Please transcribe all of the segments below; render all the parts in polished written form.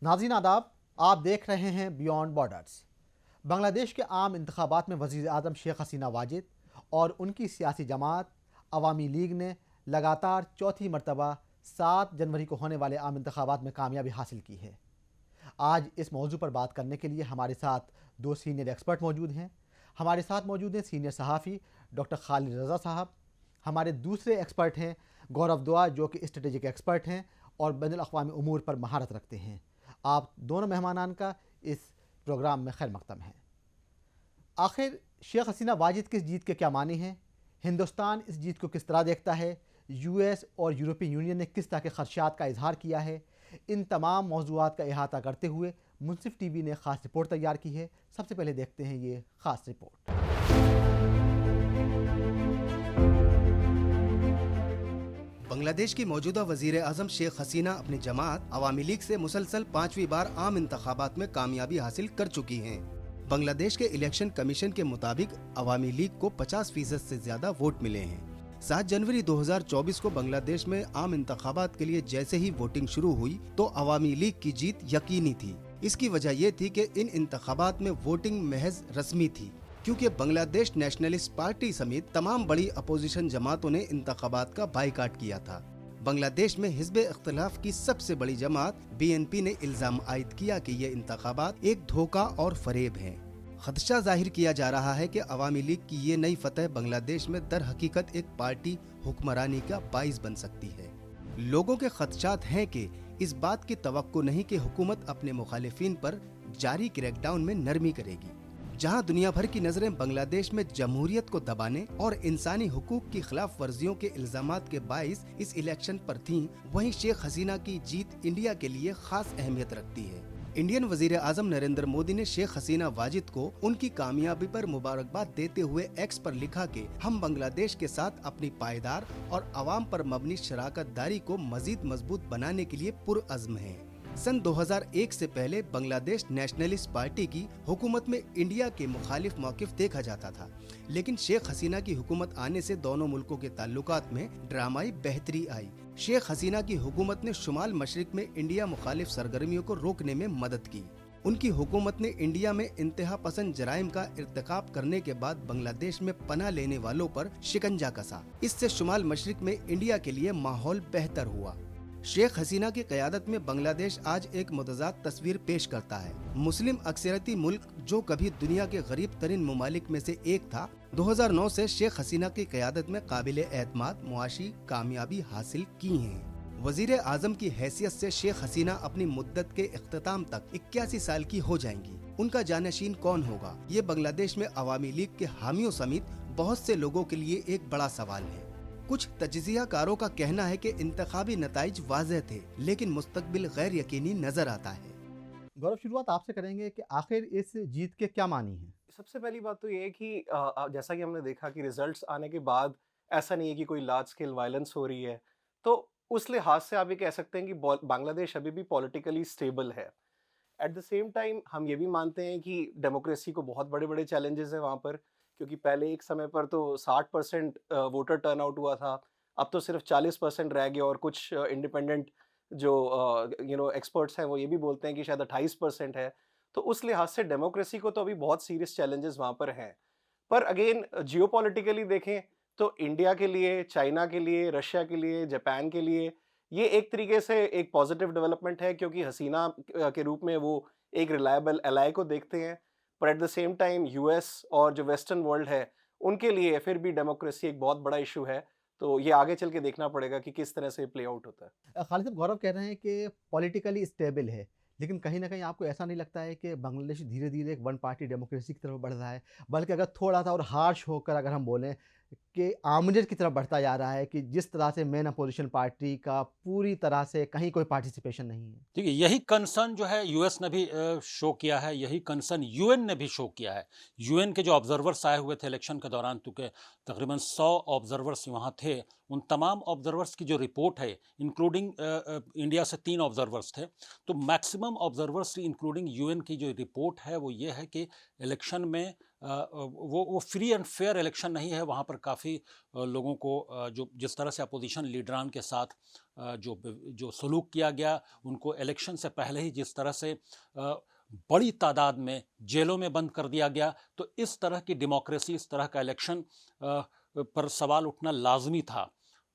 नाज़रीन आदाब, आप देख रहे हैं बियॉन्ड बॉर्डर्स। बांग्लादेश के आम इंतखाबात में वज़ीर आज़म शेख हसीना वाजिद और उनकी सियासी जमात अवामी लीग ने लगातार चौथी मरतबा 7 जनवरी को होने वाले आम इंतखाबात में कामयाबी हासिल की है। आज इस मौजू पर बात करने के लिए हमारे साथ दो सीनियर एक्सपर्ट मौजूद हैं। हमारे साथ मौजूद हैं सीनियर सहाफ़ी डॉक्टर खालिद रज़ा साहब। हमारे दूसरे एक्सपर्ट हैं गौरव दुआ, जो कि स्ट्रेटेजिक एक्सपर्ट हैं और बैनुल अक़वामी उमूर पर महारत रखते हैं। आप दोनों मेहमानान का इस प्रोग्राम में खैर मकदम है। आखिर शेख हसीना वाजिद की इस जीत के क्या मानी हैं? हिंदुस्तान इस जीत को किस तरह देखता है? यूएस और यूरोपीय यूनियन ने किस तरह के खदशात का इजहार किया है? इन तमाम मौज़ूआत का अहाता करते हुए मुनसिफ टीवी ने ख़ास रिपोर्ट तैयार की है। सबसे पहले देखते हैं ये ख़ास रिपोर्ट। बांग्लादेश की मौजूदा वजीर आजम शेख हसीना अपनी जमात अवामी लीग से मुसलसल 5वीं बार आम इंतखाबात में कामयाबी हासिल कर चुकी हैं। बांग्लादेश के इलेक्शन कमीशन के मुताबिक अवामी लीग को 50% से ज्यादा वोट मिले हैं। 7 जनवरी 2024 को बांग्लादेश में आम इंतखाबात के लिए जैसे ही वोटिंग शुरू हुई तो अवामी लीग की जीत यकीनी थी। इसकी वजह ये थी कि इन इंतखाबात में वोटिंग महज रस्मी थी, क्योंकि बांग्लादेश नेशनलिस्ट पार्टी समेत तमाम बड़ी अपोजिशन जमातों ने इंतखाबात का बाइकाट किया था। बांग्लादेश में हिज़्ब इख्तिलाफ की सबसे बड़ी जमात बीएनपी ने इल्जाम आयद किया कि ये इंतखाबात एक धोखा और फरेब हैं। खदशा जाहिर किया जा रहा है कि अवामी लीग की ये नई फतह बांग्लादेश में दर हकीकत एक पार्टी हुक्मरानी का बाइस बन सकती है। लोगों के खदशात हैं कि इस बात की तवक्को नहीं कि हुकूमत अपने मुखालिफिन पर जारी क्रैकडाउन में नरमी करेगी। जहां दुनिया भर की नजरें बांग्लादेश में जमहूरियत को दबाने और इंसानी हुकूक की खिलाफ वर्जियों के इल्जामात के बाइस इस इलेक्शन पर थीं, वहीं शेख हसीना की जीत इंडिया के लिए खास अहमियत रखती है। इंडियन वजीर आजम नरेंद्र मोदी ने शेख हसीना वाजिद को उनकी कामयाबी पर मुबारकबाद देते हुए एक्स पर लिखा कि हम बांग्लादेश के साथ अपनी पायदार और अवाम पर मबनी शराकत दारी को मजीद मजबूत बनाने के लिए पुरअज़्म हैं। सन 2001 से पहले बांग्लादेश नेशनलिस्ट पार्टी की हुकूमत में इंडिया के मुखालिफ मौक़िफ़ देखा जाता था, लेकिन शेख हसीना की हुकूमत आने से दोनों मुल्कों के ताल्लुकात में ड्रामाई बेहतरी आई। शेख हसीना की हुकूमत ने शुमाल मशरिक में इंडिया मुखालिफ सरगर्मियों को रोकने में मदद की। उनकी हुकूमत ने इंडिया में इंतहा पसंद जराइम का इर्तिकाब करने के बाद बांग्लादेश में पनाह लेने वालों पर शिकंजा कसा। इससे शुमाल मशरिक में इंडिया के लिए माहौल बेहतर हुआ। शेख हसीना की क़यादत में बांग्लादेश आज एक मुतज़ाद तस्वीर पेश करता है। मुस्लिम अक्सरियती मुल्क जो कभी दुनिया के गरीब तरीन ममालिक में से एक था, 2009 से शेख हसीना की क़यादत में काबिल एतमाद मुआशी कामयाबी हासिल की हैं। वजीर आजम की हैसियत से शेख हसीना अपनी मुद्दत के इख्तिताम तक 81 साल की हो जाएंगी। उनका जानशीन कौन होगा, ये बांग्लादेश में अवामी लीग के हामियों समेत बहुत से लोगों के लिए एक बड़ा सवाल है। कुछ तजज़ियाकारों का कहना है कि इंतखाबी नताइज वाज़ेह थे, लेकिन मुस्तकबिल गैर यकीनी नजर आता है। गौरव, शुरुआत आपसे करेंगे कि आखिर इस जीत के क्या मानी है? सबसे पहली बात तो ये है कि जैसा कि हमने देखा कि रिजल्ट्स आने के बाद ऐसा नहीं है कि कोई लार्ज स्केल वायलेंस हो रही है। तो उस लिहाज से आप ये कह सकते हैं कि बांग्लादेश अभी भी पॉलिटिकली स्टेबल है। एट द सेम टाइम हम ये भी मानते हैं कि डेमोक्रेसी को बहुत बड़े-बड़े चैलेंजेस हैं वहाँ पर, क्योंकि पहले एक समय पर तो 60% वोटर टर्नआउट हुआ था, अब तो सिर्फ 40% रह गया और कुछ इंडिपेंडेंट जो एक्सपर्ट्स हैं वो ये भी बोलते हैं कि शायद 28% है। तो उस लिहाज से डेमोक्रेसी को तो अभी बहुत सीरियस चैलेंजेस वहाँ पर हैं। पर अगेन जियोपॉलिटिकली देखें तो इंडिया के लिए, चाइना के लिए, रशिया के लिए, जापान के लिए ये एक तरीके से एक पॉजिटिव डेवलपमेंट है, क्योंकि हसीना के रूप में वो एक रिलायबल एलाय को देखते हैं। पर at the same time US और जो वेस्टर्न वर्ल्ड है, उनके लिए फिर भी डेमोक्रेसी एक बहुत बड़ा इश्यू है। तो ये आगे चल के देखना पड़ेगा कि किस तरह से प्ले आउट होता है। खालिद साहब, गौरव कह रहे हैं कि पॉलिटिकली स्टेबल है, लेकिन कहीं न कहीं आपको ऐसा नहीं लगता है कि बांग्लादेश धीरे-धीरे एक वन पार्टी डेमोक्रेसी की तरफ बढ़ रहा है? बल्कि अगर थोड़ा-सा और हार्श होकर अगर हम बोलें कि आमनेट की तरफ बढ़ता जा रहा है, कि जिस तरह से मेन अपोजिशन पार्टी का पूरी तरह से कहीं कोई पार्टिसिपेशन नहीं है। देखिए, यही कंसर्न जो है यूएस ने भी शो किया है, यही कंसर्न यूएन ने भी शो किया है। यूएन के जो ऑब्जर्वर्स आए हुए थे इलेक्शन के दौरान, क्योंकि तकरीबन 100 ऑब्जर्वर्स वहाँ थे, उन तमाम ऑब्जर्वर्स की जो रिपोर्ट है, इंक्लूडिंग इंडिया से 3 ऑब्जर्वर्स थे, तो मैक्सिमम ऑब्जर्वर्स इंक्लूडिंग यूएन की जो रिपोर्ट है वो ये है कि इलेक्शन में वो फ्री एंड फेयर इलेक्शन नहीं है। वहाँ पर काफ़ी लोगों को जो जिस तरह से अपोजिशन लीडरान के साथ जो सलूक किया गया, उनको इलेक्शन से पहले ही जिस तरह से बड़ी तादाद में जेलों में बंद कर दिया गया, तो इस तरह की डेमोक्रेसी, इस तरह का इलेक्शन पर सवाल उठना लाजमी था।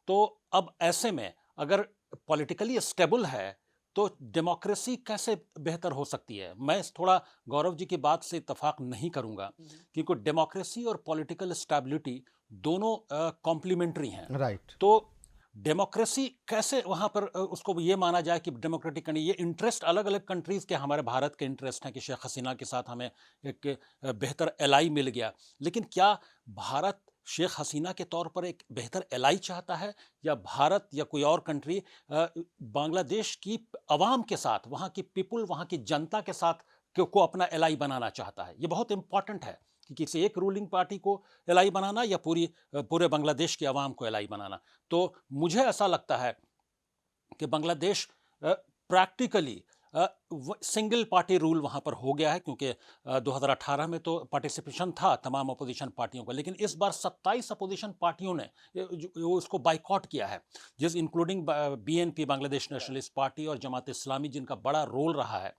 तो अब ऐसे में अगर पॉलिटिकली स्टेबल है तो डेमोक्रेसी कैसे बेहतर हो सकती है? मैं थोड़ा गौरव जी की बात से इत्तेफाक नहीं करूंगा, क्योंकि डेमोक्रेसी और पॉलिटिकल स्टेबिलिटी दोनों कॉम्प्लीमेंट्री हैं। राइट। तो डेमोक्रेसी कैसे वहाँ पर उसको ये माना जाए कि डेमोक्रेटिक कंट्री, ये इंटरेस्ट अलग अलग कंट्रीज़ के, हमारे भारत के इंटरेस्ट हैं कि शेख हसीना के साथ हमें एक बेहतर एलाई मिल गया, लेकिन क्या भारत शेख हसीना के तौर पर एक बेहतर एलाई चाहता है, या भारत या कोई और कंट्री बांग्लादेश की आवाम के साथ, वहाँ की पीपुल, वहाँ की जनता के साथ को अपना एलाई बनाना चाहता है? ये बहुत इंपॉर्टेंट है कि किसी एक रूलिंग पार्टी को एलाई बनाना या पूरे बांग्लादेश की आवाम को एलाई बनाना। तो मुझे ऐसा लगता है कि Bangladesh practically single party rule वहाँ पर हो गया है, क्योंकि 2018 में तो पार्टिसिपेशन था तमाम अपोजिशन पार्टियों का, लेकिन इस बार 27 अपोजिशन पार्टियों ने उसको बाइकॉट किया है, including BNP, Bangladesh nationalist party, और जमात इस्लामी, जिनका बड़ा रोल रहा है।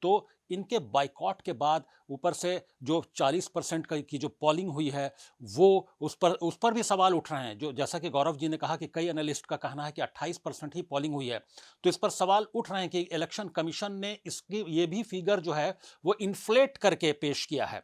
तो इनके बाइकॉट के बाद ऊपर से जो 40% की जो पोलिंग हुई है, वो उस पर भी सवाल उठ रहे हैं। जो जैसा कि गौरव जी ने कहा कि कई एनालिस्ट का कहना है कि 28% ही पोलिंग हुई है, तो इस पर सवाल उठ रहे हैं कि इलेक्शन कमीशन ने इसकी ये भी फिगर जो है वो इन्फ्लेट करके पेश किया है।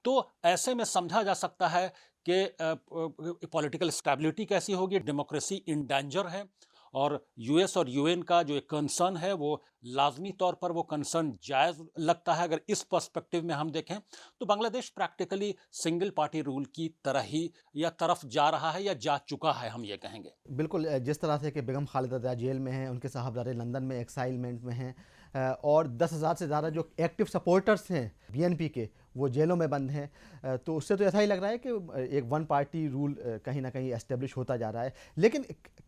तो ऐसे में समझा जा सकता है कि पॉलिटिकल स्टेबिलिटी कैसी होगी, डेमोक्रेसी इन डेंजर है, और यूएस और यूएन का जो एक कंसर्न है वो लाजमी तौर पर वो कंसर्न जायज़ लगता है। अगर इस पर्सपेक्टिव में हम देखें तो Bangladesh practically single party rule की तरह ही या तरफ जा रहा है, या जा चुका है, हम ये कहेंगे। बिल्कुल, जिस तरह से कि बेगम खालिदा जिया जेल में हैं, उनके साहबजादे लंदन में एक्साइलमेंट में हैं, और 10,000 से ज़्यादा जो एक्टिव सपोर्टर्स हैं बीएनपी के, वो जेलों में बंद हैं, तो उससे तो ऐसा ही लग रहा है कि एक वन पार्टी रूल कहीं ना कहीं एस्टेब्लिश होता जा रहा है। लेकिन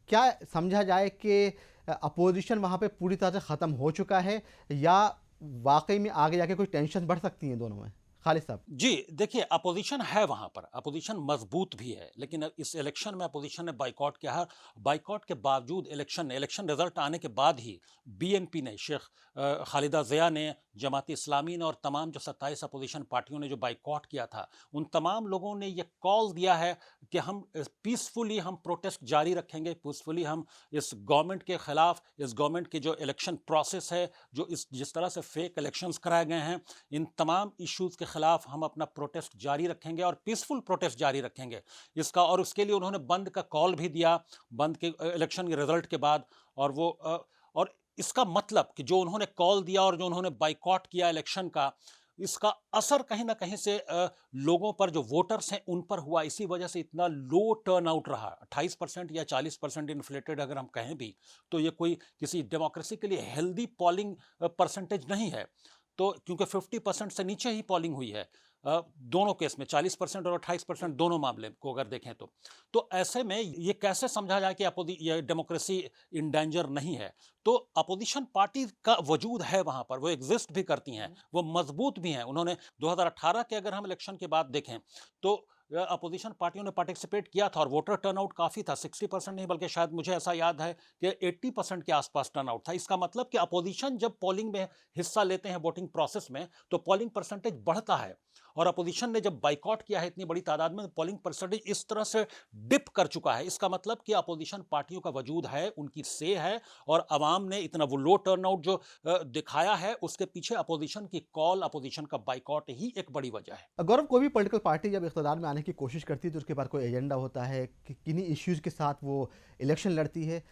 क्या समझा जाए कि अपोजिशन वहाँ पे पूरी तरह से ख़त्म हो चुका है, या वाकई में आगे जाके कोई टेंशन बढ़ सकती हैं दोनों में? खालिद साहब। जी, देखिए, अपोजिशन है वहाँ पर, अपोजिशन मजबूत भी है, लेकिन इस इलेक्शन में अपोजिशन ने बाइकॉट किया है। बाइकॉट के बावजूद इलेक्शन रिजल्ट आने के बाद ही बीएनपी ने, शेख खालिदा जिया ने, जमात इस्लामी ने और तमाम जो 27 अपोजिशन पार्टियों ने जो बाइकॉट किया था, उन तमाम लोगों ने ये कॉल दिया है कि हम पीसफुली हम प्रोटेस्ट जारी रखेंगे, पीसफुली हम इस गवर्नमेंट के ख़िलाफ़, इस गवर्नमेंट की जो इलेक्शन प्रोसेस है, जो जिस तरह से फेक इलेक्शंस कराए गए हैं, इन तमाम इश्यूज़ के खिलाफ हम अपना प्रोटेस्ट जारी रखेंगे और पीसफुल प्रोटेस्ट जारी रखेंगे इसका। और उसके लिए उन्होंने बंद का कॉल भी दिया, बंद के इलेक्शन के रिजल्ट के बाद। और इसका मतलब कि जो उन्होंने कॉल दिया और जो उन्होंने बाइकॉट किया इलेक्शन का, इसका असर कहीं ना कहीं से लोगों पर, जो वोटर्स हैं उन पर हुआ। इसी वजह से इतना लो टर्न आउट रहा। 28% या 40% इन्फ्लेटेड अगर हम कहें भी, तो ये कोई किसी डेमोक्रेसी के लिए हेल्दी पोलिंग परसेंटेज नहीं है। तो क्योंकि 50% से नीचे ही पोलिंग हुई है दोनों केस में, 40% और 28% दोनों मामले को अगर देखें तो ऐसे में ये कैसे समझा जाए कि ये डेमोक्रेसी इन डेंजर नहीं है? तो अपोजिशन पार्टी का वजूद है वहाँ पर, वो एग्जिस्ट भी करती हैं, वो मजबूत भी हैं। उन्होंने 2018 के अगर हम इलेक्शन के बाद देखें तो अपोजिशन पार्टियों ने पार्टिसिपेट किया था और वोटर टर्नआउट काफ़ी था, 60% नहीं बल्कि शायद मुझे ऐसा याद है कि 80% के आसपास टर्नआउट था। इसका मतलब कि अपोजिशन जब पोलिंग में हिस्सा लेते हैं, वोटिंग प्रोसेस में, तो पोलिंग परसेंटेज बढ़ता है। और अपोजिशन ने जब बाइकॉट किया है इतनी बड़ी तादाद में, पोलिंग परसेंटेज इस तरह से डिप कर चुका है। इसका मतलब कि अपोजिशन पार्टियों का वजूद है, उनकी से है, और अवाम ने इतना वो लो टर्नआउट जो दिखाया है, उसके पीछे अपोजिशन की कॉल, अपोजिशन का बाइकॉट ही एक बड़ी वजह है। गौरव, कोई भी पॉलिटिकल पार्टी जब इख्तियार में आने की कोशिश करती है तो उसके पास कोई एजेंडा होता है कि किन्हीं इश्यूज़ के साथ वो इलेक्शन लड़ती है।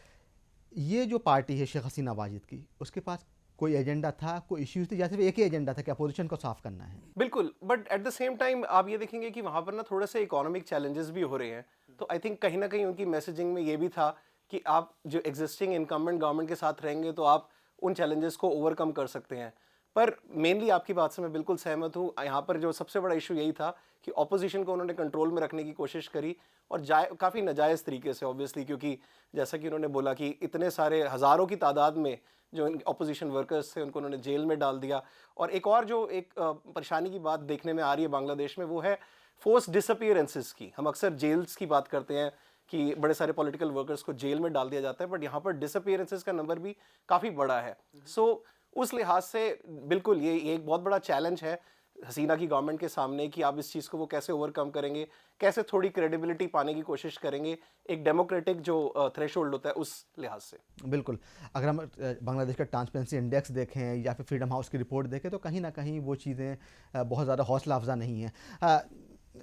ये जो पार्टी है शेख हसीना वाजिद की, उसके पास कोई एजेंडा था, कोई इश्यूज थे, या सिर्फ एक ही एजेंडा था कि अपोजिशन को साफ करना है? बिल्कुल, but at the same time आप ये देखेंगे कि वहाँ पर ना थोड़े से इकोनॉमिक चैलेंजेस भी हो रहे हैं। तो आई थिंक कहीं ना कहीं उनकी मैसेजिंग में ये भी था कि आप जो एग्जिस्टिंग इनकम्बेंट गवर्नमेंट के साथ रहेंगे तो आप उन चैलेंजेस को ओवरकम कर सकते हैं। पर मेनली आपकी बात से मैं बिल्कुल सहमत हूँ। यहाँ पर जो सबसे बड़ा इशू यही था कि ऑपोजिशन को उन्होंने कंट्रोल में रखने की कोशिश करी, और काफ़ी नाजायज़ तरीके से ऑब्वियसली, क्योंकि जैसा कि उन्होंने बोला कि इतने सारे हज़ारों की तादाद में जो ऑपोजिशन वर्कर्स थे उनको उन्होंने जेल में डाल दिया। और एक और जो एक परेशानी की बात देखने में आ रही है बांग्लादेश में, वो है फोर्स डिसअपीयरेंसेस की। हम अक्सर जेल्स की बात करते हैं कि बड़े सारे पॉलिटिकल वर्कर्स को जेल में डाल दिया जाता है, बट यहाँ पर डिसअपियरेंसेस का नंबर भी काफ़ी बड़ा है। सो उस लिहाज से बिल्कुल ये एक बहुत बड़ा चैलेंज है हसीना की गवर्नमेंट के सामने कि आप इस चीज़ को वो कैसे ओवरकम करेंगे, कैसे थोड़ी क्रेडिबिलिटी पाने की कोशिश करेंगे एक डेमोक्रेटिक जो थ्रेशोल्ड होता है उस लिहाज से। बिल्कुल। अगर हम बांग्लादेश का ट्रांसपेरेंसी इंडेक्स देखें या फिर फ्रीडम हाउस की रिपोर्ट देखें तो कहीं ना कहीं वो चीज़ें बहुत ज़्यादा हौसला अफजा नहीं है।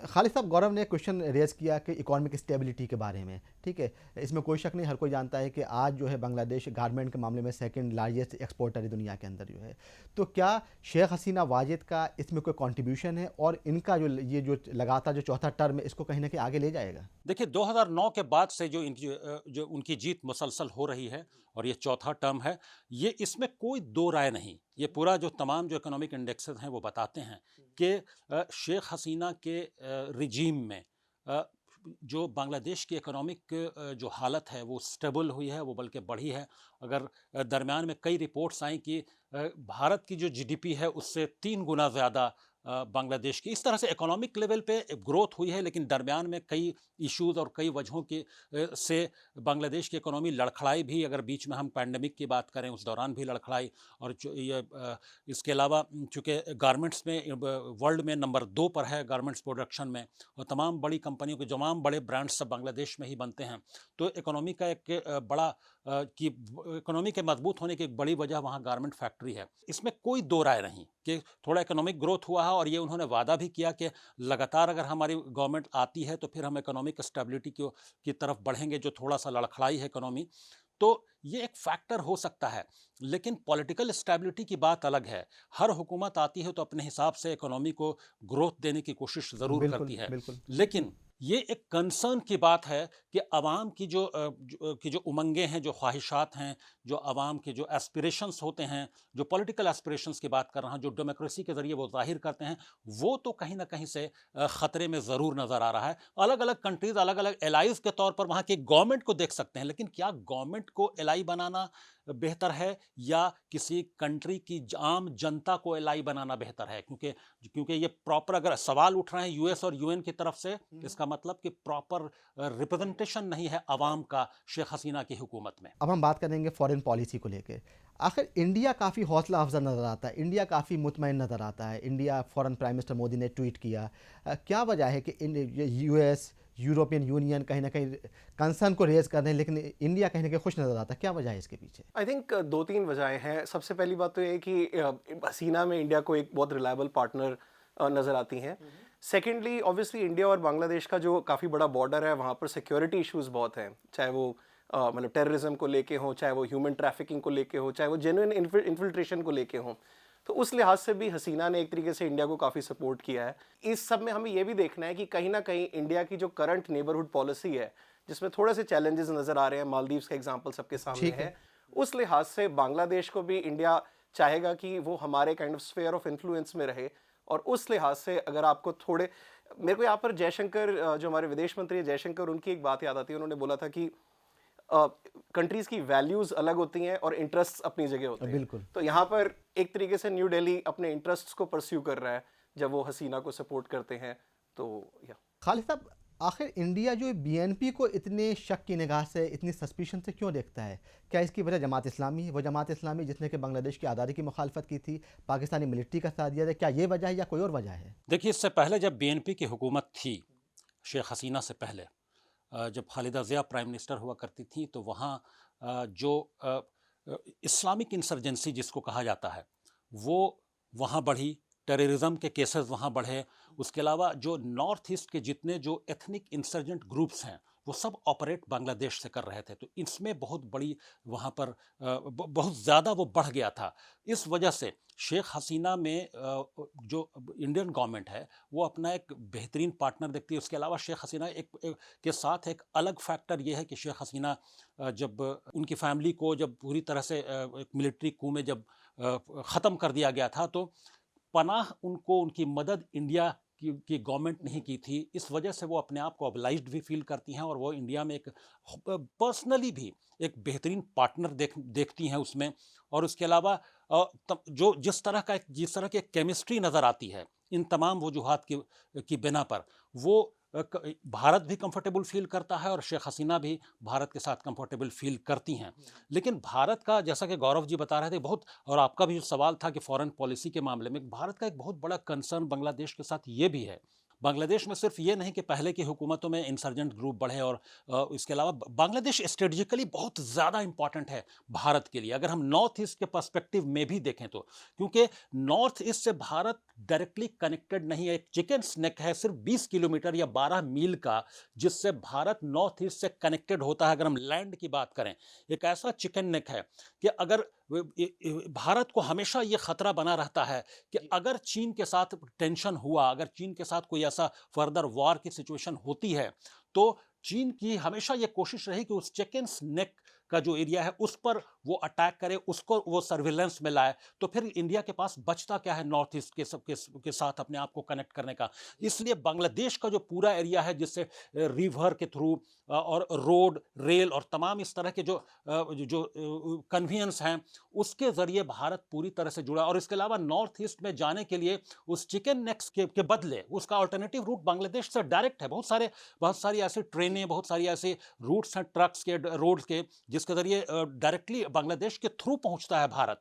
खालिद साहब, गौरव ने क्वेश्चन रेज किया कि इकोनॉमिक स्टेबिलिटी के बारे में, ठीक है, इसमें कोई शक नहीं, हर कोई जानता है कि आज जो है बांग्लादेश गारमेंट के मामले में सेकंड लार्जेस्ट एक्सपोर्टर है दुनिया के अंदर जो है। तो क्या शेख हसीना वाजिद का इसमें कोई कंट्रीब्यूशन है और इनका जो ये जो लगातार जो चौथा टर्म है इसको कहीं ना कहीं आगे ले जाएगा? देखिए 2009 के बाद से जो उनकी जीत मुसलसल हो रही है और ये चौथा टर्म है, ये इसमें कोई दो राय नहीं। ये पूरा जो तमाम जो इकोनॉमिक इंडेक्सेस हैं वो बताते हैं कि शेख हसीना के रिजीम में जो बांग्लादेश की इकोनॉमिक जो हालत है वो स्टेबल हुई है, वो बल्कि बढ़ी है। अगर दरमियान में कई रिपोर्ट्स आई कि भारत की जो जीडीपी है उससे 3 गुना ज़्यादा बांग्लादेश की, इस तरह से इकोनॉमिक लेवल पे ग्रोथ हुई है, लेकिन दरमियान में कई इश्यूज़ और कई वजहों की से बांग्लादेश की इकोनॉमी लड़खड़ाई भी। अगर बीच में हम पैंडमिक की बात करें उस दौरान भी लड़खड़ाई। और इसके अलावा चूँकि गारमेंट्स में वर्ल्ड में नंबर 2 पर है गारमेंट्स प्रोडक्शन में, और तमाम बड़ी कंपनियों के तमाम बड़े ब्रांड्स सब बांग्लादेश में ही बनते हैं। तो इकोनॉमी का एक बड़ा कि इकोनॉमी के मजबूत होने की एक बड़ी वजह वहाँ गारमेंट फैक्ट्री है। इसमें कोई दो राय नहीं कि थोड़ा इकोनॉमिक ग्रोथ हुआ है, और ये उन्होंने वादा भी किया कि लगातार अगर हमारी गवर्नमेंट आती है तो फिर हम इकोनॉमिक स्टेबिलिटी की तरफ बढ़ेंगे। जो थोड़ा सा लड़खड़ाई है इकोनॉमी, तो ये एक फैक्टर हो सकता है, लेकिन पॉलिटिकल स्टेबिलिटी की बात अलग है। हर हुकूमत आती है तो अपने हिसाब से इकोनॉमी को ग्रोथ देने की कोशिश ज़रूर बिल्कुल करती है, बिल्कुल। लेकिन ये एक कंसर्न की बात है कि अवाम की जो उमंगें हैं, जो ख्वाहिशात हैं, जो अवाम के जो एस्पिरेशंस होते हैं, जो पॉलिटिकल एस्पिरेशंस की बात कर रहा हूँ, जो डेमोक्रेसी के ज़रिए वो ज़ाहिर करते हैं, वो तो कहीं ना कहीं से ख़तरे में ज़रूर नज़र आ रहा है। अलग अलग कंट्रीज़ अलग अलग एलाइज़ के तौर पर वहाँ की गवर्नमेंट को देख सकते हैं, लेकिन क्या गवर्नमेंट को एलाई बनाना बेहतर है या किसी कंट्री की आम जनता को एलाई बनाना बेहतर है? क्योंकि ये प्रॉपर अगर सवाल उठ रहे हैं यूएस और यूएन की तरफ से, इसका मतलब कि प्रॉपर रिप्रेजेंटेशन नहीं है अवाम का शेख हसीना की हुकूमत में। अब हम बात करेंगे फॉरेन पॉलिसी को लेके। आखिर इंडिया काफ़ी हौसला अफजा नज़र आता है, इंडिया काफ़ी मुतमईन नज़र आता है। India foreign prime minister Modi ने ट्वीट किया, क्या वजह है कि यूएस यूरोपियन यूनियन कहीं ना कहीं कंसर्न को रेज कर रहे हैं लेकिन इंडिया कहीं ना कहीं खुश नज़र आता है? क्या वजह है इसके पीछे? आई थिंक 2-3 वजहें हैं। सबसे पहली बात तो ये है कि हसीना में इंडिया को एक बहुत रिलायबल पार्टनर नज़र आती हैं। सेकेंडली ऑब्वियसली इंडिया और बांग्लादेश का जो काफ़ी बड़ा बॉर्डर है वहाँ पर सिक्योरिटी इश्यूज़ बहुत हैं, चाहे वो मतलब टेररिज्म को लेके हों, चाहे वो ह्यूमन ट्रैफिकिंग को लेके हो, चाहे वो जेन्युइन इन्फिल्ट्रेशन को लेके हों। तो उस लिहाज से भी हसीना ने एक तरीके से इंडिया को काफ़ी सपोर्ट किया है। इस सब में हमें ये भी देखना है कि कहीं ना कहीं इंडिया की जो करंट नेबरहुड पॉलिसी है, जिसमें थोड़े से चैलेंजेस नज़र आ रहे हैं, मालदीव्स का एग्जाम्पल सबके सामने है, उस लिहाज से बांग्लादेश को भी इंडिया चाहेगा कि वो हमारे kind of sphere of influence में रहे। और उस लिहाज से अगर आपको थोड़े, मेरे को यहाँ पर जयशंकर जो हमारे विदेश मंत्री है जयशंकर, उनकी एक बात याद आती है। उन्होंने बोला था कि कंट्रीज की वैल्यूज अलग होती हैं और इंटरेस्ट्स अपनी जगह होते हैं। बिल्कुल। तो यहाँ पर एक तरीके से न्यू दिल्ली अपने इंटरेस्ट्स को परस्यू कर रहा है जब वो हसीना को सपोर्ट करते हैं। तो या खालिद साहब, आखिर इंडिया जो बीएनपी को इतने शक की निगाह से, इतनी सस्पिशन से क्यों देखता है? क्या इसकी वजह जमात इस्लामी है? वो जमात इस्लामी जिसने कि बांग्लादेश की आज़ादी की मुखालफत की थी, पाकिस्तानी मिलिट्री का साथ दिया था, क्या ये वजह है या कोई और वजह है? देखिए, इससे पहले जब बीएनपी की हुकूमत थी, शेख हसीना से पहले, जब खालिदा ज़िया प्राइम मिनिस्टर हुआ करती थी, तो वहाँ जो इस्लामिक इंसर्जेंसी जिसको कहा जाता है वो वहाँ बढ़ी, टेररिज्म के केसेस वहाँ बढ़े। उसके अलावा जो नॉर्थ ईस्ट के जितने जो एथनिक इंसर्जेंट ग्रुप्स हैं वो सब ऑपरेट बांग्लादेश से कर रहे थे, तो इसमें बहुत बड़ी वहाँ पर बहुत ज़्यादा वो बढ़ गया था। इस वजह से शेख हसीना में जो इंडियन गवर्नमेंट है वो अपना एक बेहतरीन पार्टनर देखती है। उसके अलावा शेख हसीना के साथ एक अलग फैक्टर ये है कि शेख हसीना जब उनकी फैमिली को जब पूरी तरह से एक मिलिट्री कू में जब ख़त्म कर दिया गया था, तो पनाह उनको, उनकी मदद इंडिया की गवर्नमेंट नहीं की थी। इस वजह से वो अपने आप को ऑब्लाइज्ड भी फील करती हैं और वो इंडिया में एक पर्सनली भी एक बेहतरीन पार्टनर देखती हैं उसमें। और उसके अलावा जो जिस तरह की केमिस्ट्री नज़र आती है इन तमाम वजूहात की बिना पर, वो भारत भी कंफर्टेबल फील करता है और शेख हसीना भी भारत के साथ कंफर्टेबल फील करती हैं। लेकिन भारत का, जैसा कि गौरव जी बता रहे थे, बहुत, और आपका भी जो सवाल था कि फॉरेन पॉलिसी के मामले में भारत का एक बहुत बड़ा कंसर्न बांग्लादेश के साथ ये भी है। बांग्लादेश में सिर्फ ये नहीं कि पहले की हुकूमतों में इंसर्जेंट ग्रुप बढ़े, और इसके अलावा बांग्लादेश स्ट्रेटजिकली बहुत ज़्यादा इंपॉर्टेंट है भारत के लिए, अगर हम नॉर्थ ईस्ट के पर्सपेक्टिव में भी देखें तो। क्योंकि नॉर्थ ईस्ट से भारत डायरेक्टली कनेक्टेड नहीं है, एक चिकन स्नेक है सिर्फ 20 किलोमीटर या 12 मील का, जिससे भारत नॉर्थ ईस्ट से कनेक्टेड होता है। अगर हम लैंड की बात करें, एक ऐसा चिकन नेक है कि अगर भारत को हमेशा ये खतरा बना रहता है कि अगर चीन के साथ टेंशन हुआ, अगर चीन के साथ कोई ऐसा फर्दर वॉर की सिचुएशन होती है, तो चीन की हमेशा ये कोशिश रही कि उस चिकन नेक का जो एरिया है उस पर वो अटैक करे, उसको वो सर्विलेंस में लाए। तो फिर इंडिया के पास बचता क्या है नॉर्थ ईस्ट के साथ अपने आप को कनेक्ट करने का। इसलिए बांग्लादेश का जो पूरा एरिया है, जिससे रिवर के थ्रू और रोड, रेल और तमाम इस तरह के जो कन्वीनियंस हैं, उसके ज़रिए भारत पूरी तरह से जुड़ा। और इसके अलावा नॉर्थ ईस्ट में जाने के लिए उस चिकन नेक्स के बदले उसका अल्टरनेटिव रूट बांग्लादेश से डायरेक्ट है। बहुत सारी ऐसी ट्रेनें, बहुत सारी ऐसे रूट्स हैं, ट्रक्स के, रोड्स के, जिसके ज़रिए डायरेक्टली बांग्लादेश के थ्रू पहुंचता है भारत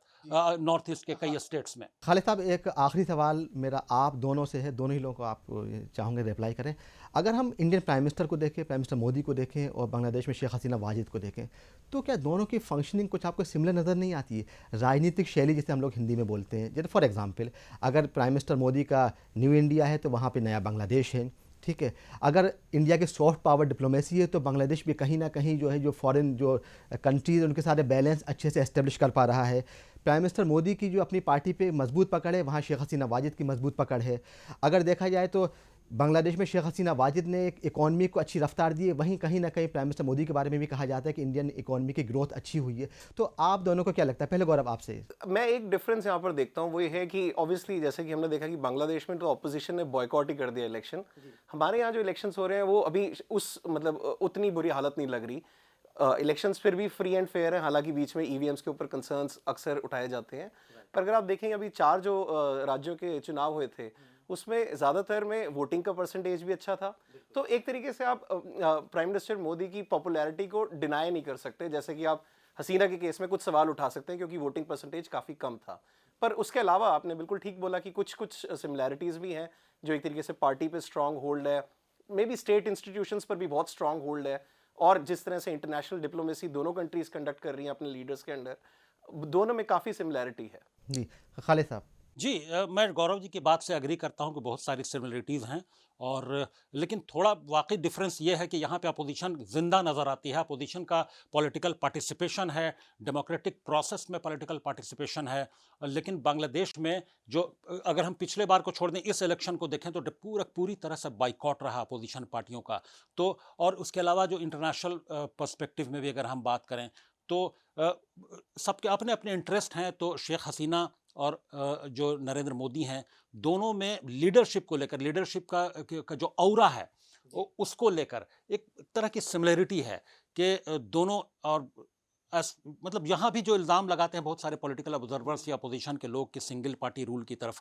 नॉर्थ ईस्ट के कई स्टेट्स में। खालिद साहब, एक आखिरी सवाल मेरा आप दोनों से है, दोनों ही लोगों को आप चाहूँगे रिप्लाई करें। अगर हम इंडियन प्राइम मिनिस्टर को देखें, प्राइम मिनिस्टर मोदी को देखें, और बांग्लादेश में शेख हसीना वाजिद को देखें, तो क्या दोनों की फंक्शनिंग कुछ आपको सिमिलर नज़र नहीं आती है? राजनीतिक शैली जिसे हम लोग हिंदी में बोलते हैं, जैसे फॉर एग्जांपल अगर प्राइम मिनिस्टर मोदी का न्यू इंडिया है तो वहाँ पे नया बांग्लादेश है, ठीक है। अगर इंडिया की सॉफ्ट पावर डिप्लोमेसी है तो बांग्लादेश भी कहीं ना कहीं जो है, जो फॉरेन जो कंट्रीज उनके सारे बैलेंस अच्छे से एस्टेब्लिश कर पा रहा है। प्राइम मिनिस्टर मोदी की जो अपनी पार्टी पे मजबूत पकड़ है, वहाँ शेख हसीना वाजिद की मजबूत पकड़ है। अगर देखा जाए तो बांग्लादेश में शेख हसीना वाजिद ने एक इकॉनमी को अच्छी रफ्तार दी है, वहीं कहीं ना कहीं प्राइम मिनिस्टर मोदी के बारे में भी कहा जाता है कि इंडियन इकॉनमी की ग्रोथ अच्छी हुई है। तो आप दोनों को क्या लगता है? पहले गौरव आपसे। मैं एक डिफरेंस यहाँ पर देखता हूँ, वो ये है कि ऑब्वियसली जैसे कि हमने देखा कि बांग्लादेश में तो ऑपोजिशन ने बॉयकॉट ही कर दिया इलेक्शन। हमारे यहाँ जो इलेक्शंस हो रहे हैं वो अभी उस मतलब उतनी बुरी हालत नहीं लग रही। इलेक्शंस फिर भी फ्री एंड फेयर है, हालांकि बीच में ईवीएम्स के ऊपर कंसर्न्स अक्सर उठाए जाते हैं। पर अगर आप देखें अभी 4 जो राज्यों के चुनाव हुए थे, उसमें ज़्यादातर में वोटिंग का परसेंटेज भी अच्छा था। तो एक तरीके से आप प्राइम मिनिस्टर मोदी की पॉपुलैरिटी को डिनाई नहीं कर सकते, जैसे कि आप हसीना के केस में कुछ सवाल उठा सकते हैं क्योंकि वोटिंग परसेंटेज काफ़ी कम था। पर उसके अलावा आपने बिल्कुल ठीक बोला कि कुछ कुछ सिमिलैरिटीज़ भी हैं जो एक तरीके से पार्टी पे स्ट्रांग होल्ड है, मे बी स्टेट इंस्टीट्यूशंस पर भी बहुत स्ट्रांग होल्ड है, और जिस तरह से इंटरनेशनल डिप्लोमेसी दोनों कंट्रीज कंडक्ट कर रही हैं अपने लीडर्स के अंडर, दोनों में काफ़ी सिमिलैरिटी है। जी खालिद साहब। जी, मैं गौरव जी की बात से एग्री करता हूं कि बहुत सारी सिमिलरिटीज़ हैं, और लेकिन थोड़ा वाकई डिफरेंस ये है कि यहाँ पे अपोजिशन जिंदा नज़र आती है, अपोजिशन का पॉलिटिकल पार्टिसिपेशन है, डेमोक्रेटिक प्रोसेस में पॉलिटिकल पार्टिसिपेशन है। लेकिन बांग्लादेश में जो, अगर हम पिछले बार को छोड़ दें, इस इलेक्शन को देखें तो पूरी तरह से बाइकॉट रहा अपोजिशन पार्टियों का। तो और उसके अलावा जो इंटरनेशनल पर्सपेक्टिव में भी अगर हम बात करें तो सबके अपने अपने इंटरेस्ट हैं। तो शेख हसीना और जो नरेंद्र मोदी हैं, दोनों में लीडरशिप को लेकर, लीडरशिप का जो औरा है उसको लेकर एक तरह की सिमिलरिटी है कि दोनों, और मतलब यहाँ भी जो इल्ज़ाम लगाते हैं बहुत सारे पॉलिटिकल ऑब्जर्वर्स या अपोजिशन के लोग कि सिंगल पार्टी रूल की तरफ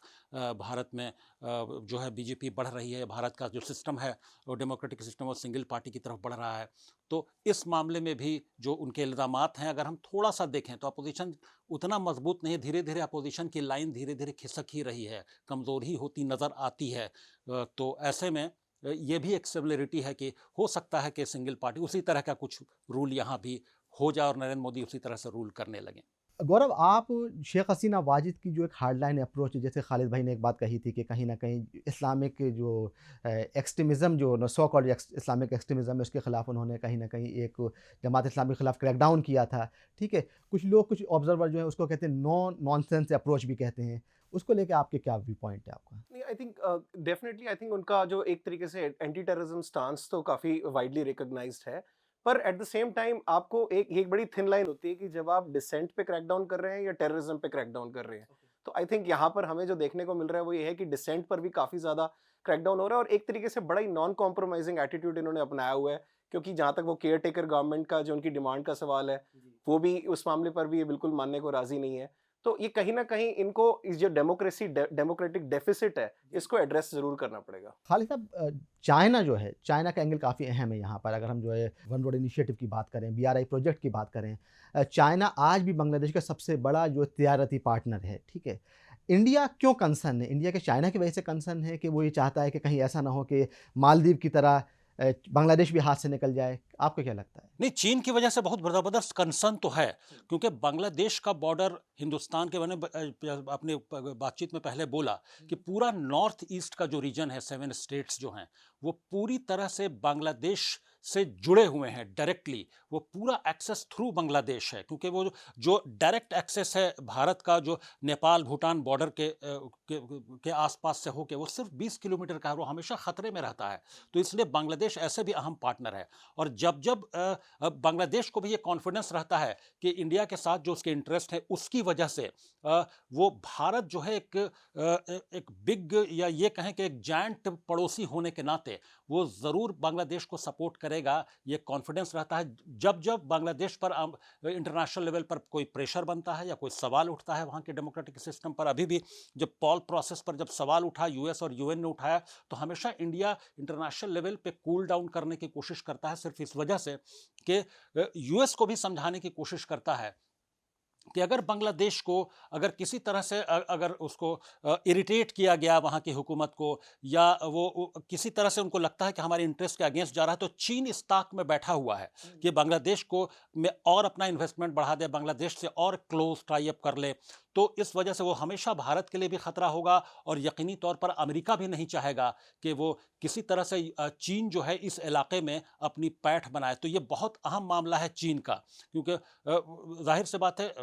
भारत में जो है बीजेपी बढ़ रही है, भारत का जो सिस्टम है वो डेमोक्रेटिक सिस्टम और सिंगल पार्टी की तरफ बढ़ रहा है। तो इस मामले में भी जो उनके इल्ज़ामात हैं, अगर हम थोड़ा सा देखें तो अपोजिशन उतना मजबूत नहीं है, धीरे धीरे अपोजिशन की लाइन धीरे धीरे खिसक ही रही है, कमज़ोर ही होती नज़र आती है। तो ऐसे में ये भी एक सिमिलरिटी है कि हो सकता है कि सिंगल पार्टी उसी तरह का कुछ रूल यहाँ भी हो जाए और नरेंद्र मोदी उसी तरह से रूल करने लगे। गौरव, आप शेख हसीना वाजिद की जो एक हार्डलाइन अप्रोच है, जैसे खालिद भाई ने एक बात कही थी कि कहीं ना कहीं इस्लामिक जो एक्सट्रीमिज़म, जो सो कॉल्ड इस्लामिक एक्सट्रीमिज़म है, उसके ख़िलाफ़ उन्होंने कहीं ना कहीं एक जमात इस्लामी के ख़िलाफ़ क्रैकडाउन किया था, ठीक है। कुछ लोग, कुछ ऑब्जर्वर जो है उसको कहते हैं नॉनसेंस अप्रोच भी कहते हैं। उसको लेके आपके क्या व्यू पॉइंट है आपका? नहीं, I think definitely, I think उनका जो एक तरीके से एंटी टेररिज्म स्टांस तो काफ़ी वाइडली रिकॉग्नाइज्ड है। पर एट द सेम टाइम आपको एक बड़ी थिन लाइन होती है कि जब आप डिसेंट पे क्रैकडाउन कर रहे हैं या टेररिज्म पे क्रैकडाउन कर रहे हैं। तो आई थिंक यहाँ पर हमें जो देखने को मिल रहा है वो ये है कि डिसेंट पर भी काफ़ी ज़्यादा क्रैकडाउन हो रहा है, और एक तरीके से बड़ा ही नॉन कॉम्प्रोमाइजिंग एटीट्यूड इन्होंने अपनाया हुआ है। क्योंकि जहाँ तक वो केयर टेकर गवर्नमेंट का जो उनकी डिमांड का सवाल है, वो भी उस मामले पर भी ये बिल्कुल मानने को राजी नहीं है। तो ये कहीं न कहीं इनको इस जो डेमोक्रेटिक डेफ़िसिट है, इसको एड्रेस ज़रूर करना पड़ेगा। खालिद साहब, चाइना जो है, चाइना का एंगल काफ़ी अहम है यहाँ पर। अगर हम जो है वन वर्ल्ड इनिशिएटिव की बात करें, बीआरआई प्रोजेक्ट की बात करें, चाइना आज भी बांग्लादेश का सबसे बड़ा जो तिजारती पार्टनर है, ठीक है? इंडिया क्यों कंसर्न है? इंडिया के चाइना की वजह से कंसर्न है कि वो ये चाहता है कि कहीं ऐसा ना हो कि मालदीव की तरह बांग्लादेश भी हाथ से निकल जाए? आपको क्या लगता है? नहीं, चीन की वजह से बहुत ज़बरदस्त कंसर्न तो है, क्योंकि बांग्लादेश का बॉर्डर हिंदुस्तान के, मैंने अपने बातचीत में पहले बोला कि पूरा नॉर्थ ईस्ट का जो रीजन है, 7 स्टेट्स जो हैं, वो पूरी तरह से बांग्लादेश से जुड़े हुए हैं डायरेक्टली। वो पूरा एक्सेस थ्रू बांग्लादेश है, क्योंकि वो जो डायरेक्ट एक्सेस है भारत का, जो नेपाल भूटान बॉर्डर के आसपास से होके, वो सिर्फ 20 किलोमीटर का है, वो हमेशा खतरे में रहता है। तो इसलिए बांग्लादेश ऐसे भी अहम पार्टनर है। और जब जब बांग्लादेश को भी ये कॉन्फिडेंस रहता है कि इंडिया के साथ जो उसके इंटरेस्ट है, उसकी वजह से वो भारत जो है एक बिग, या ये कहें कि एक जायंट पड़ोसी होने के नाते वो ज़रूर बांग्लादेश को सपोर्ट करेगा, ये कॉन्फिडेंस रहता है। जब जब बांग्लादेश पर इंटरनेशनल लेवल पर कोई प्रेशर बनता है या कोई सवाल उठता है वहाँ के डेमोक्रेटिक सिस्टम पर, अभी भी जब पॉल प्रोसेस पर जब सवाल उठा, यूएस और यूएन ने उठाया, तो हमेशा इंडिया इंटरनेशनल लेवल पे कूल डाउन करने की कोशिश करता है, सिर्फ इस वजह से कि यूएस को भी समझाने की कोशिश करता है कि अगर बांग्लादेश को अगर किसी तरह से अगर उसको इरिटेट किया गया वहाँ की हुकूमत को, या वो किसी तरह से उनको लगता है कि हमारे इंटरेस्ट के अगेंस्ट जा रहा है, तो चीन इस ताक में बैठा हुआ है कि बांग्लादेश को में और अपना इन्वेस्टमेंट बढ़ा दे, बांग्लादेश से और क्लोज टाई अप कर ले। तो इस वजह से वो हमेशा भारत के लिए भी खतरा होगा, और यकीनी तौर पर अमेरिका भी नहीं चाहेगा कि वो किसी तरह से चीन जो है इस इलाके में अपनी पैठ बनाए। तो ये बहुत अहम मामला है चीन का, क्योंकि जाहिर सी बात है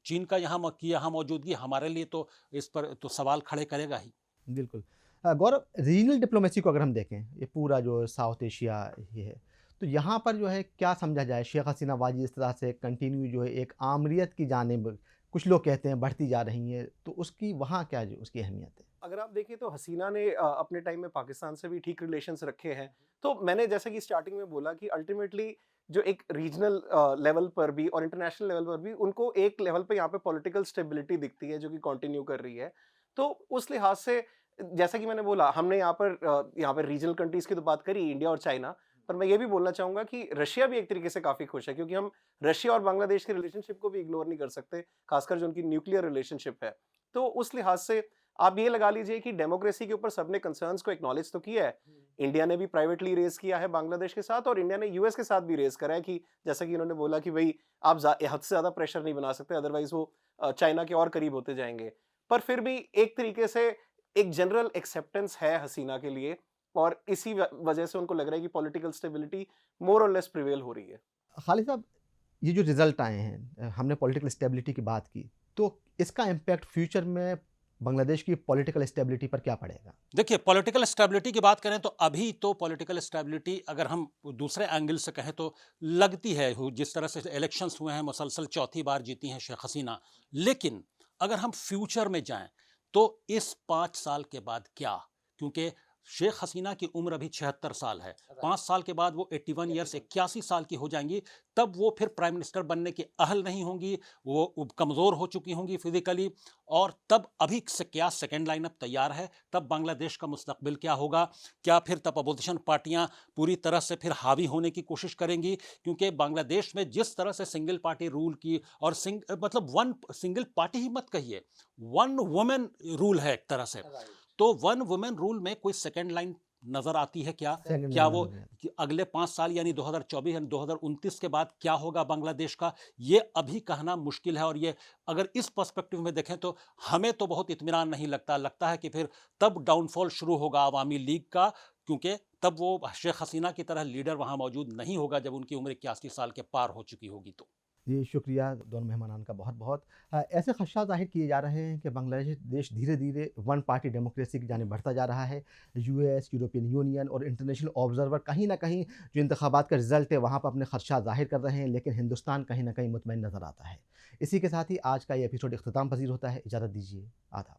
चीन का यहाँ मौजूदगी हमारे लिए तो इस पर तो सवाल खड़े करेगा ही। बिल्कुल। गौरव, रीजनल डिप्लोमेसी को अगर हम देखें, ये पूरा जो साउथ एशिया ये है, तो यहाँ पर जो है क्या समझा जाए? शेख हसीना वाजिद इस तरह से कंटिन्यू जो है एक आमरीत की जानिब, कुछ लोग कहते हैं बढ़ती जा रही है, तो उसकी वहाँ क्या जो उसकी अहमियत है? अगर आप देखें तो हसीना ने अपने टाइम में पाकिस्तान से भी ठीक रिलेशंस रखे हैं। तो मैंने जैसा कि स्टार्टिंग में बोला कि अल्टीमेटली जो एक रीजनल लेवल पर भी और इंटरनेशनल लेवल पर भी उनको एक लेवल पे यहाँ पे पॉलिटिकल स्टेबिलिटी दिखती है जो कि कंटिन्यू कर रही है। तो उस लिहाज से जैसा कि मैंने बोला, हमने यहाँ पर रीजनल कंट्रीज की तो बात करी, इंडिया और चाइना, पर मैं ये भी बोलना चाहूंगा कि रशिया भी एक तरीके से काफी खुश है, क्योंकि हम रशिया और बांग्लादेश के रिलेशनशिप को भी इग्नोर नहीं कर सकते, खासकर जो उनकी न्यूक्लियर रिलेशनशिप है। तो उस लिहाज से आप ये लगा लीजिए कि डेमोक्रेसी के ऊपर सबने कंसर्न्स को एक्नॉलेज तो किया है। इंडिया ने भी प्राइवेटली रेज किया है बांग्लादेश के साथ, और इंडिया ने यूएस के साथ भी रेज करा है कि जैसा कि उन्होंने बोला कि भाई आप हद से ज्यादा प्रेशर नहीं बना सकते, अदरवाइज वो चाइना के और करीब होते जाएंगे। पर फिर भी एक तरीके से एक जनरल एक्सेप्टेंस है हसीना के लिए, और इसी वजह से उनको लग रहा है कि पॉलिटिकल स्टेबिलिटी मोर और लेस प्रिवेल हो रही है। खालिद साहब, ये जो रिजल्ट आए हैं, हमने पॉलिटिकल स्टेबिलिटी की बात की, तो इसका इम्पैक्ट फ्यूचर में बांग्लादेश की पॉलिटिकल स्टेबिलिटी पर क्या पड़ेगा? देखिए, पॉलिटिकल स्टेबिलिटी की बात करें तो अभी तो पॉलिटिकल स्टेबिलिटी अगर हम दूसरे एंगल से कहें तो लगती है, जिस तरह से इलेक्शंस हुए हैं, मुसलसल चौथी बार जीती हैं शेख हसीना। लेकिन अगर हम फ्यूचर में जाएं तो इस 5 साल के बाद क्या, क्योंकि शेख हसीना की उम्र अभी 76 साल है, 5 साल के बाद वो 81 ईयर्स 81 साल की हो जाएंगी, तब वो फिर प्राइम मिनिस्टर बनने के अहल नहीं होंगी, वो कमज़ोर हो चुकी होंगी फिजिकली, और तब अभी से क्या सेकेंड लाइनअप तैयार है, तब बांग्लादेश का मुस्तकबिल क्या होगा? क्या फिर तब अपोजिशन पार्टियां पूरी तरह से फिर हावी होने की कोशिश करेंगी? क्योंकि बांग्लादेश में जिस तरह से सिंगल पार्टी रूल की, और मतलब वन सिंगल पार्टी ही मत कहिए, वन वुमेन रूल है एक तरह से, तो वन वुमेन रूल में कोई सेकेंड लाइन नजर आती है क्या? Second क्या line वो नजर नहीं कि अगले 5 साल यानी 2024 यानी 2029 के बाद क्या होगा बांग्लादेश का, ये अभी कहना मुश्किल है। और ये अगर इस पर्सपेक्टिव में देखें तो हमें तो बहुत इत्मीनान नहीं लगता है कि फिर तब डाउनफॉल शुरू होगा अवामी लीग का, क्योंकि तब वो शेख हसीना की तरह लीडर वहाँ मौजूद नहीं होगा जब उनकी उम्र 81 साल के पार हो चुकी होगी। तो जी, शुक्रिया दोनों मेहमानान का बहुत बहुत। ऐसे खदशा ज़ाहिर किए जा रहे हैं कि बांग्लादेश देश धीरे धीरे वन पार्टी डेमोक्रेसी की जानिब बढ़ता जा रहा है। यूएस, यूरोपियन यूनियन और इंटरनेशनल ऑब्जर्वर कहीं ना कहीं जो इंतखाबात का रिजल्ट है वहाँ पर अपने खदशा ज़ाहिर कर रहे हैं, लेकिन हिंदुस्तान कहीं ना कहीं मुतमईन नज़र आता है। इसी के साथ ही आज का ये एपिसोड इख्तिताम पजीर होता है। इजाज़त दीजिए, आदाब।